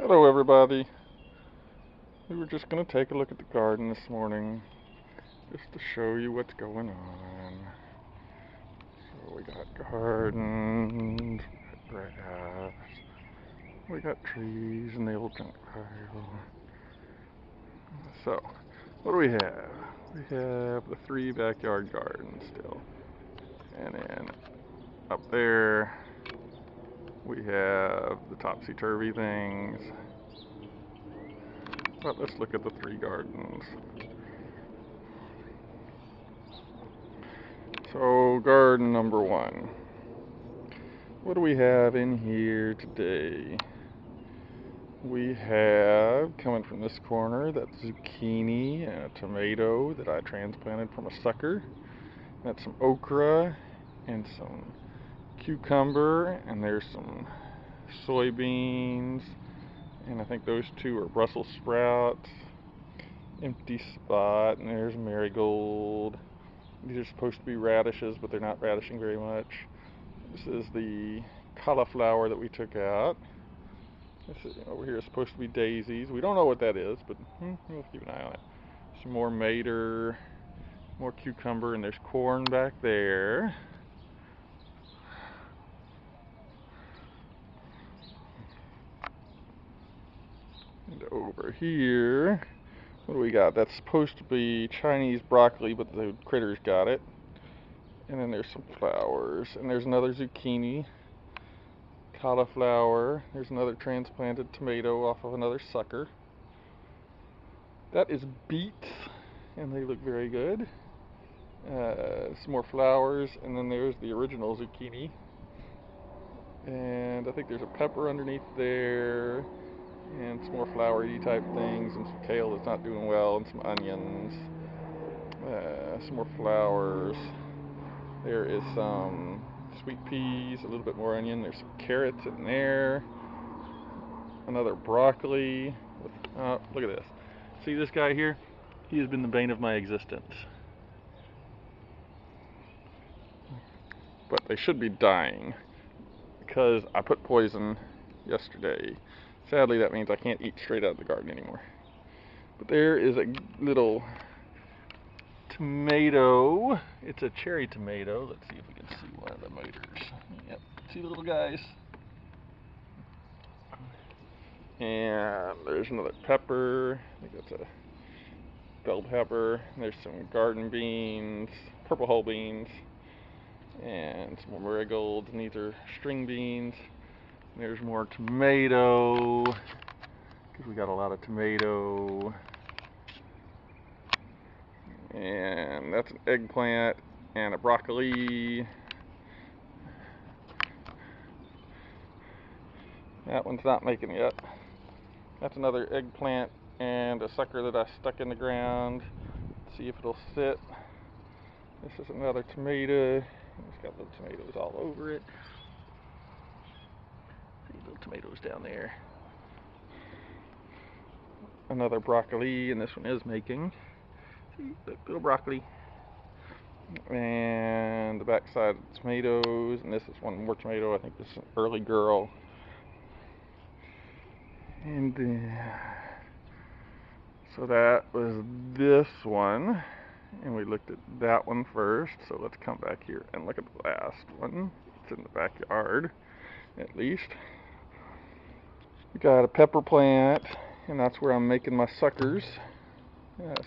Hello everybody. We were just going to take a look at the garden this morning just to show you what's going on. So we got gardens, grass, we got trees and the old junk pile. So, what do we have? We have the 3 backyard gardens still. And then up there we have the topsy-turvy things. But let's look at the 3 gardens. So, garden number 1. What do we have in here today? We have, coming from this corner, that zucchini and a tomato that I transplanted from a sucker. That's some okra and some cucumber, and there's some soybeans, and I think those 2 are Brussels sprouts. Empty spot, and there's marigold. These are supposed to be radishes, but they're not radishing very much. This is the cauliflower that we took out. This is, over here is supposed to be daisies. We don't know what that is, but we'll keep an eye on it. Some more mater, more cucumber, and there's corn back there. And over here, what do we got? That's supposed to be Chinese broccoli, but the critters got it. And then there's some flowers, and there's another zucchini, cauliflower. There's another transplanted tomato off of another sucker. That is beets, and they look very good. Some more flowers, and then there's the original zucchini. And I think there's a pepper underneath there, and some more flowery type things, and some kale that's not doing well, and some onions. Some more flowers. There is some sweet peas, a little bit more onion. There's some carrots in there. Another broccoli. Look at this. See this guy here? He has been the bane of my existence. But they should be dying because I put poison yesterday. Sadly, that means I can't eat straight out of the garden anymore. But there is a little tomato. It's a cherry tomato. Let's see if we can see one of the maters. Yep. See the little guys? And there's another pepper. I think that's a bell pepper. There's some garden beans, purple whole beans, and some more marigolds. And these are string beans. And there's more tomato, because we got a lot of tomato. And that's an eggplant and a broccoli. That one's not making it yet. That's another eggplant and a sucker that I stuck in the ground. Let's see if it'll sit. This is another tomato. It's got little tomatoes all over it. See little tomatoes down there. Another broccoli, and this one is making. See, little broccoli. And the backside of the tomatoes, and this is one more tomato. I think this is an early girl. And so that was this one, and we looked at that one first. So let's come back here and look at the last one. It's in the backyard, at least. We got a pepper plant, and that's where I'm making my suckers.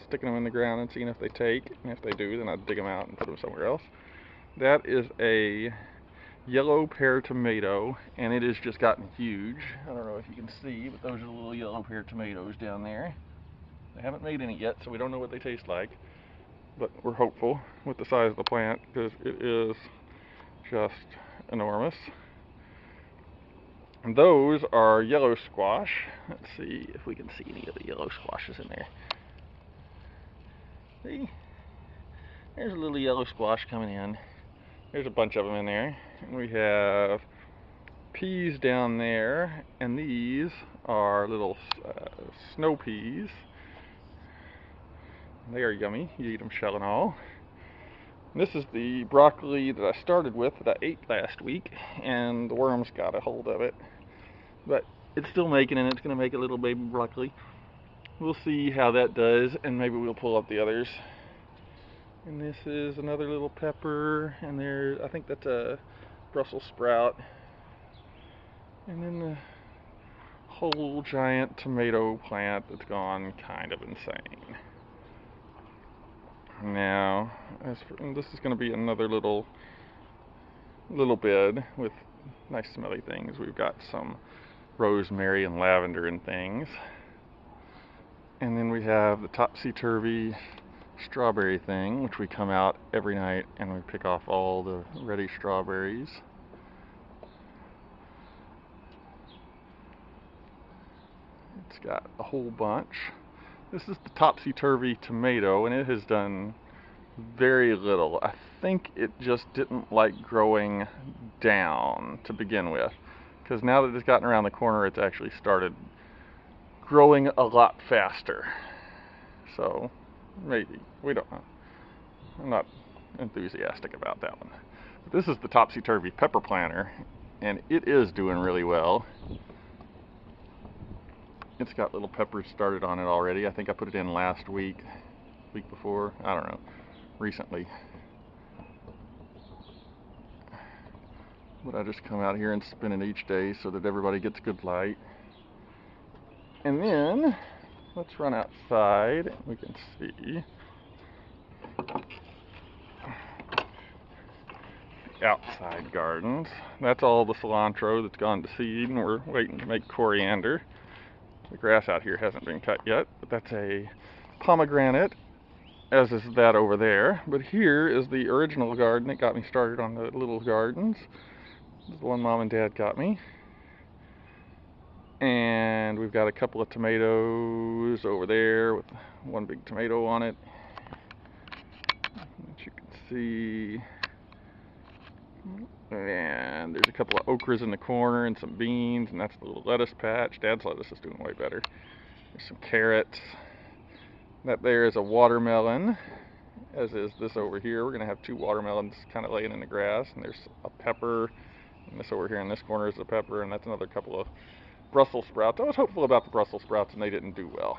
Sticking them in the ground and seeing if they take, and if they do, then I dig them out and put them somewhere else. That is a yellow pear tomato, and it has just gotten huge. I don't know if you can see, but those are the little yellow pear tomatoes down there. They haven't made any yet, so we don't know what they taste like, but we're hopeful with the size of the plant because it is just enormous. And those are yellow squash. Let's see if we can see any of the yellow squashes in there. See? There's a little yellow squash coming in. There's a bunch of them in there. And we have peas down there, and these are little snow peas. They are yummy. You eat them shell and all. And this is the broccoli that I started with that I ate last week, and the worms got a hold of it. But it's still making, and it's going to make a little baby broccoli. We'll see how that does, and maybe we'll pull up the others. And this is another little pepper, and there, I think that's a Brussels sprout. And then the whole giant tomato plant that's gone kind of insane. Now, this is going to be another little bed with nice smelly things. We've got some rosemary and lavender and things. And then we have the topsy-turvy strawberry thing, which we come out every night and we pick off all the ready strawberries. It's got a whole bunch. This is the topsy-turvy tomato, and it has done very little. I think it just didn't like growing down to begin with, because now that it's gotten around the corner, it's actually started growing a lot faster. So maybe, we don't know. I'm not enthusiastic about that one. But this is the topsy-turvy pepper planter, and it is doing really well. It's got little peppers started on it already. I think I put it in last week before, I don't know, recently. But I just come out here and spin it each day so that everybody gets good light. And then, let's run outside. We can see the outside gardens. That's all the cilantro that's gone to seed, and we're waiting to make coriander. The grass out here hasn't been cut yet, but that's a pomegranate, as is that over there. But here is the original garden that got me started on the little gardens. This is the one Mom and Dad got me. And we've got a couple of tomatoes over there with one big tomato on it, that you can see. And there's a couple of okras in the corner and some beans, and that's the little lettuce patch. Dad's lettuce is doing way better. There's some carrots. That there is a watermelon, as is this over here. We're going to have two watermelons kind of laying in the grass, and there's a pepper, and this over here in this corner is a pepper, and that's another couple of Brussels sprouts. I was hopeful about the Brussels sprouts, and they didn't do well.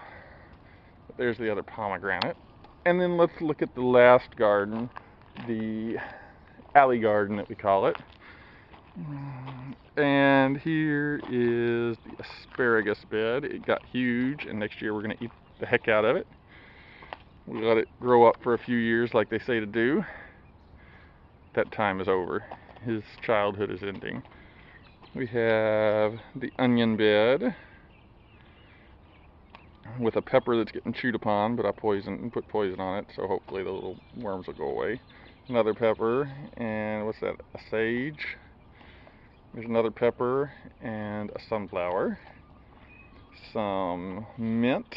But there's the other pomegranate. And then let's look at the last garden, the alley garden that we call it. And here is the asparagus bed. It got huge, and next year we're going to eat the heck out of it. We let it grow up for a few years like they say to do. That time is over. His childhood is ending. We have the onion bed with a pepper that's getting chewed upon, but I put poison on it, so hopefully the little worms will go away. Another pepper, and what's that? A sage. There's another pepper and a sunflower. Some mint.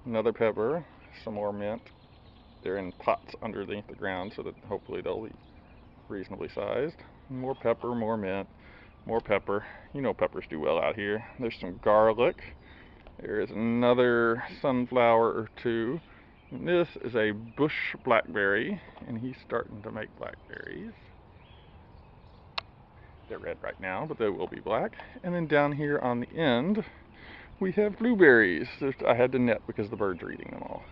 Another pepper. Some more mint. They're in pots underneath the ground, so that hopefully they'll be reasonably sized. More pepper, more mint, more pepper. You know peppers do well out here. There's some garlic. There is another sunflower or two. And this is a bush blackberry, and he's starting to make blackberries. They're red right now, but they will be black. And then down here on the end, we have blueberries. I had to net because the birds are eating them all.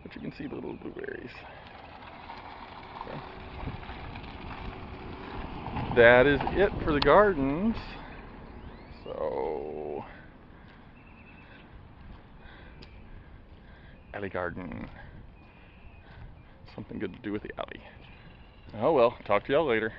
But you can see the little blueberries. Okay. That is it for the gardens. So, alley garden. Something good to do with the alley. Oh well, talk to y'all later.